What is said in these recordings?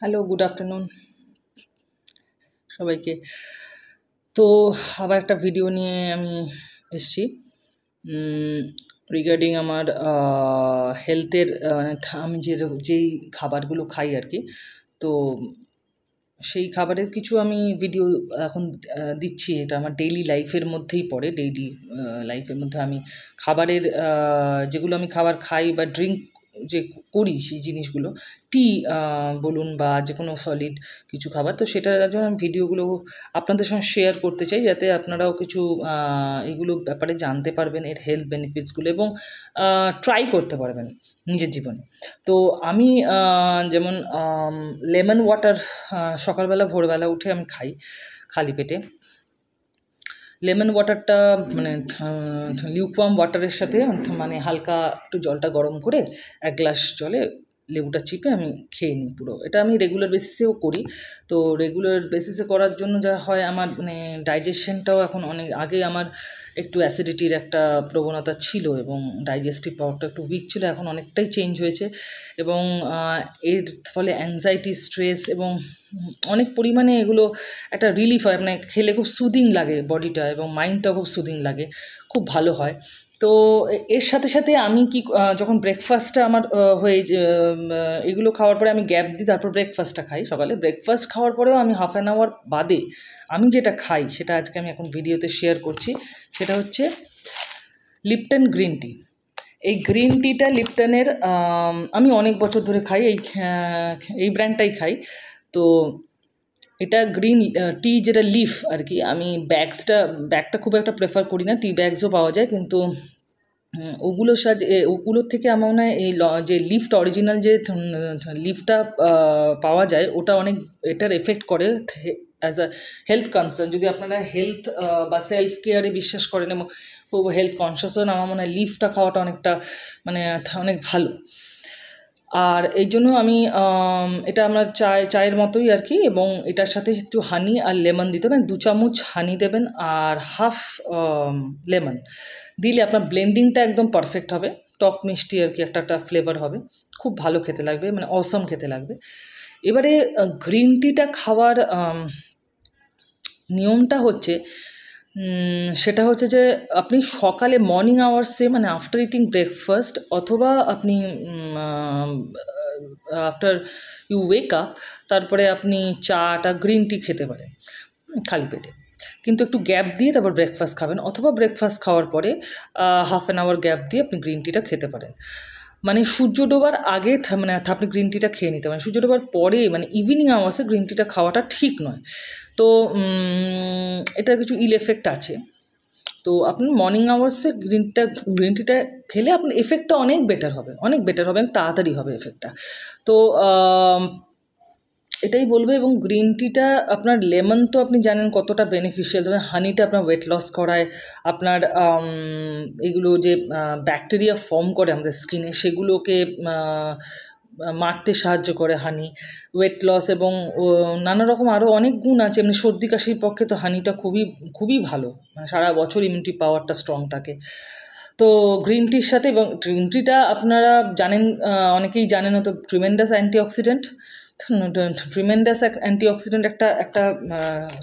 Hello, good afternoon সবাইকে। তো আবার একটা ভিডিও নিয়ে আমি এসেছি রিগার্ডিং আমার হেলথের, মানে আমি যেই খাবারগুলো খাই আর কি। তো সেই খাবারের কিছু আমি ভিডিও এখন দিচ্ছি। এটা আমার ডেইলি লাইফের মধ্যেই পড়ে। ডেইলি লাইফের মধ্যে আমি খাবারের, যেগুলো আমি খাবার খাই বা ড্রিঙ্ক যে করি সেই জিনিসগুলো, টি বলুন বা যে কোনো সলিড কিছু খাবার, তো সেটার জন্য আমি ভিডিওগুলো আপনাদের সঙ্গে শেয়ার করতে চাই, যাতে আপনারাও কিছু এগুলো ব্যাপারে জানতে পারবেন, এর হেলথ বেনিফিটসগুলো, এবং ট্রাই করতে পারবেন নিজের জীবনে। তো আমি যেমন লেমন ওয়াটার সকালবেলা ভোরবেলা উঠে আমি খাই খালি পেটে। লেমন ওয়াটারটা মানে লিউকওয়ার্ম ওয়াটারের সাথে মানে হালকা একটু জলটা গরম করে ১ গ্লাস জলে লেবুটা চিপে আমি খেয়ে নিই পুরো। এটা আমি রেগুলার বেসিসেও করি। তো রেগুলার বেসিসে করার জন্য যা হয়, আমার মানে ডাইজেশনটাও এখন অনেক, আগে আমার একটু অ্যাসিডিটির একটা প্রবণতা ছিল এবং ডাইজেস্টিভ পাওয়ারটা একটু উইক ছিল, এখন অনেকটাই চেঞ্জ হয়েছে। এবং এর ফলে অ্যাংজাইটি, স্ট্রেস এবং অনেক পরিমাণে এগুলো একটা রিলিফ হয়, মানে খেলে খুব সুদিং লাগে বডিটা, এবং মাইন্ডটাও খুব সুদিং লাগে, খুব ভালো হয়। তো এর সাথে সাথে আমি কি যখন ব্রেকফাস্টটা আমার এগুলো খাওয়ার পরে আমি গ্যাপ দিই, তারপর ব্রেকফাস্টটা খাই সকালে। ব্রেকফাস্ট খাওয়ার পরেও আমি হাফ অ্যান আওয়ার বাদে আমি যেটা খাই, সেটা আজকে আমি এখন ভিডিওতে শেয়ার করছি। সেটা হচ্ছে লিপটন গ্রিন টি। এই গ্রিন টিটা লিপটনের, আমি অনেক বছর ধরে খাই, এই ব্র্যান্ডটাই খাই। তো এটা গ্রিন টি যেটা লিফ আর কি, আমি ব্যাগটা খুব একটা প্রেফার করি না। টি ব্যাগসও পাওয়া যায়, কিন্তু ওগুলোর থেকে আমার মনে হয় যে লিফটা অরিজিনাল যে লিফটা পাওয়া যায়, ওটা অনেক এটার এফেক্ট করে অ্যাজ আ হেলথ কনসার্ন। যদি আপনারা হেলথ বা সেলফ কেয়ারে বিশ্বাস করেন এবং খুব হেলথ কনসিয়াস হন, আমার মনে হয় লিফটা খাওয়াটা অনেকটা মানে অনেক ভালো। আর এই জন্য আমি এটা আমরা চায়ের মতোই আর কি, এবং এটার সাথে একটু হানি আর লেমন দিতে হবে। ২ চামচ হানি দেবেন আর হাফ লেমন দিলে আপনার ব্লেন্ডিংটা একদম পারফেক্ট হবে। টক মিষ্টি আর কি একটা ফ্লেভার হবে, খুব ভালো খেতে লাগবে, মানে অসম খেতে লাগবে। এবারে গ্রিন টিটা খাওয়ার নিয়মটা হচ্ছে, সেটা হচ্ছে যে আপনি সকালে মর্নিং আওয়ার্সে, মানে আফটার ইটিং ব্রেকফাস্ট, অথবা আপনি আফটার ইউ ওয়েক আপ, তারপরে আপনি চাটা গ্রিন টি খেতে পারেন খালি পেটে। কিন্তু একটু গ্যাপ দিয়ে তারপর ব্রেকফাস্ট খাবেন, অথবা ব্রেকফাস্ট খাওয়ার পরে হাফ অ্যান আওয়ার গ্যাপ দিয়ে আপনি গ্রিন টিটা খেতে পারেন। মানে সূর্য ডোবার আগে মানে আপনি গ্রিন টিটা খেয়ে নিতে পারেন। সূর্য ডোবার পরে মানে ইভিনিং আওয়ার্সে গ্রিন টিটা খাওয়াটা ঠিক নয়। তো এটার কিছু ইল এফেক্ট আছে। তো আপনি মর্নিং আওয়ার্সে গ্রিন টিটা খেলে আপনার এফেক্টটা অনেক বেটার হবে, অনেক বেটার হবে, তাড়াতাড়ি হবে এফেক্টটা। তো এটাই বলবো। এবং গ্রিন টিটা, আপনার লেমন তো আপনি জানেন কতটা বেনিফিশিয়াল, যেমন হানিটা আপনার ওয়েট লস করায়, আপনার এগুলো যে ব্যাকটেরিয়া ফর্ম করে আমাদের স্কিনে, সেগুলোকে মারতে সাহায্য করে হানি, ওয়েট লস, এবং নানা রকম আরও অনেক গুণ আছে। এমনি সর্দি কাশির পক্ষে তো হানিটা খুবই খুবই ভালো, মানে সারা বছর ইমিউনিটি পাওয়ারটা স্ট্রং থাকে। তো গ্রিন টির সাথে, এবং গ্রিন টিটা আপনারা জানেন, অনেকেই জানেন হয়তো, ট্রিমেন্ডাস অ্যান্টিঅক্সিডেন্ট। ট্রিমেন্ডাস অ্যান্টিঅক্সিডেন্ট একটা একটা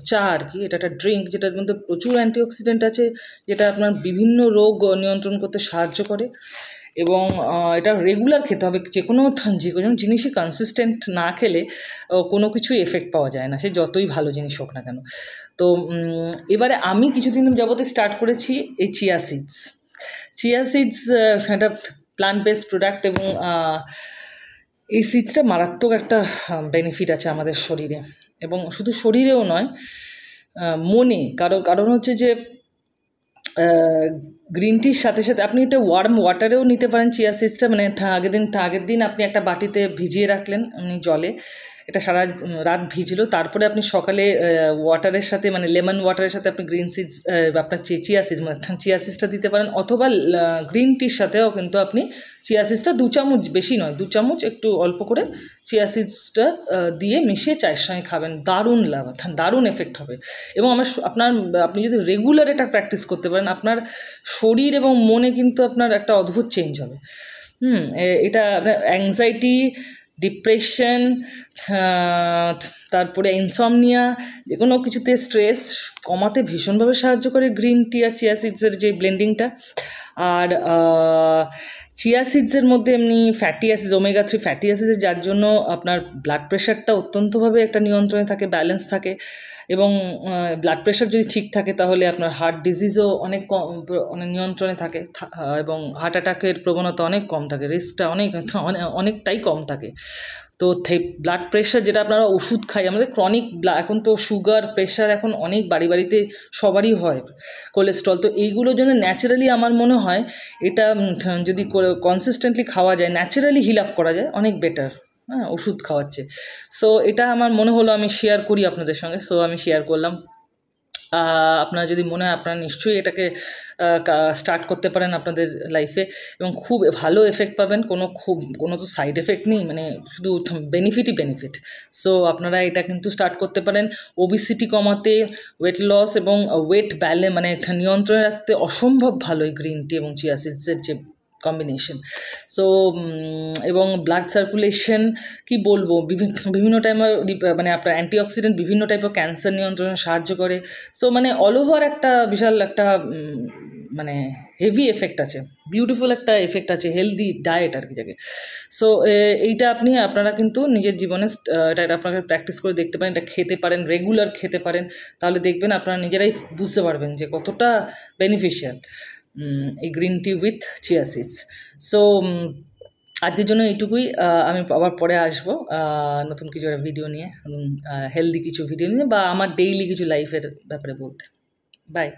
চা আর কি। এটা একটা ড্রিঙ্ক যেটার মধ্যে প্রচুর অ্যান্টিঅক্সিডেন্ট আছে, যেটা আপনার বিভিন্ন রোগ নিয়ন্ত্রণ করতে সাহায্য করে। এবং এটা রেগুলার খেতে হবে। যে কোনো জিনিসই কনসিস্টেন্ট না খেলে কোনো কিছুই এফেক্ট পাওয়া যায় না, সে যতই ভালো জিনিস হোক না কেন। তো এবারে আমি কিছুদিন যাবতে স্টার্ট করেছি এই চিয়া সিডস একটা প্লান্ট বেসড প্রোডাক্ট, এবং এই সিডসটা মারাত্মক একটা বেনিফিট আছে আমাদের শরীরে, এবং শুধু শরীরেও নয়, মনে। কারণ হচ্ছে যে গ্রিন টির সাথে সাথে আপনি এটা ওয়ার্ম ওয়াটারেও নিতে পারেন চিয়া সিডসটা। মানে আগের দিন আপনি একটা বাটিতে ভিজিয়ে রাখলেন এমনি জলে, এটা সারা রাত ভিজলো, তারপরে আপনি সকালে ওয়াটারের সাথে, মানে লেমন ওয়াটারের সাথে আপনি গ্রিন সিডস, আপনার চিয়া সিডসটা দিতে পারেন। অথবা গ্রিন টির সাথেও কিন্তু আপনি চিয়া সিডসটা 2 চামচ, বেশি নয়, 2 চামচ একটু অল্প করে চিয়া সিডসটা দিয়ে মিশিয়ে চায়ের সঙ্গে খাবেন। দারুণ এফেক্ট হবে। এবং আপনি যদি রেগুলার এটা প্র্যাকটিস করতে পারেন, আপনার শরীর এবং মনে কিন্তু আপনার একটা অদ্ভুত চেঞ্জ হবে। এটা আপনার অ্যাংজাইটি, ডিপ্রেশন, তারপরে ইনসমনিয়া, যে কোনো কিছুতে স্ট্রেস কমাতে ভীষণভাবে সাহায্য করে গ্রিন টি আর চিয়া সিডসের যে ব্লেন্ডিংটা। আর চিয়া সিডসের মধ্যে এমনি fatty acid, omega 3 fatty acid, যার জন্য আপনার ব্লাড প্রেশারটা অত্যন্তভাবে একটা নিয়ন্ত্রণে থাকে, ব্যালেন্স থাকে। এবং ব্লাড প্রেশার যদি ঠিক থাকে তাহলে আপনার হার্ট ডিজিজও অনেক অনেক নিয়ন্ত্রণে থাকে, এবং হার্ট অ্যাটাকের প্রবণতা অনেক কম থাকে, রিস্কটা অনেকটাই কম থাকে। তো ব্লাড প্রেশার যেটা আপনারা ওষুধ খাই, আমাদের ক্রনিক এখন তো সুগার, প্রেশার এখন অনেক বাড়ি বাড়িতে সবারই হয়, কোলেস্ট্রল, তো এইগুলোর জন্য ন্যাচারালি আমার মনে হয় এটা যদি কনসিস্টেন্টলি খাওয়া যায়, ন্যাচারালি হিল আপ করা যায়, অনেক বেটার, হ্যাঁ, ওষুধ খাওয়াচ্ছে। সো এটা আমার মনে হলো আমি শেয়ার করি আপনাদের সঙ্গে, সো আমি শেয়ার করলাম। আপনার যদি মনে হয় আপনারা নিশ্চয়ই এটাকে স্টার্ট করতে পারেন আপনাদের লাইফে, এবং খুব ভালো এফেক্ট পাবেন, কোনো তো সাইড এফেক্ট নেই, মানে শুধু বেনিফিটই বেনিফিট। সো আপনারা এটা কিন্তু স্টার্ট করতে পারেন। ওবিসিটি কমাতে, ওয়েট লস এবং ওয়েট মানে নিয়ন্ত্রণে রাখতে অসম্ভব ভালো এই গ্রিন টি এবং চিয়া সিডসের যে কম্বিনেশন। সো এবং ব্লাড সার্কুলেশন কি বলবো, বিভিন্ন টাইমে মানে আপনার অ্যান্টিঅক্সিডেন্ট বিভিন্ন টাইপের ক্যান্সার নিয়ন্ত্রণে সাহায্য করে। সো মানে অল ওভার একটা বিশাল একটা মানে হেভি এফেক্ট আছে, বিউটিফুল একটা এফেক্ট আছে, হেলদি ডায়েট আর কি যাকে। সো এইটা আপনারা কিন্তু নিজের জীবনে এটা আপনাকে প্র্যাকটিস করে দেখতে পারেন, এটা খেতে পারেন, রেগুলার খেতে পারেন, তাহলে দেখবেন আপনারা নিজেরাই বুঝতে পারবেন যে কতটা বেনিফিশিয়াল এই green tea with chia seeds. So আজকের জন্য এইটুকুই। আমি আবার পরে আসবো নতুন কিছু একটা ভিডিও নিয়ে, হেলদি কিছু ভিডিও নিয়ে, বা আমার ডেইলি কিছু লাইফের ব্যাপারে বলতে। বাই।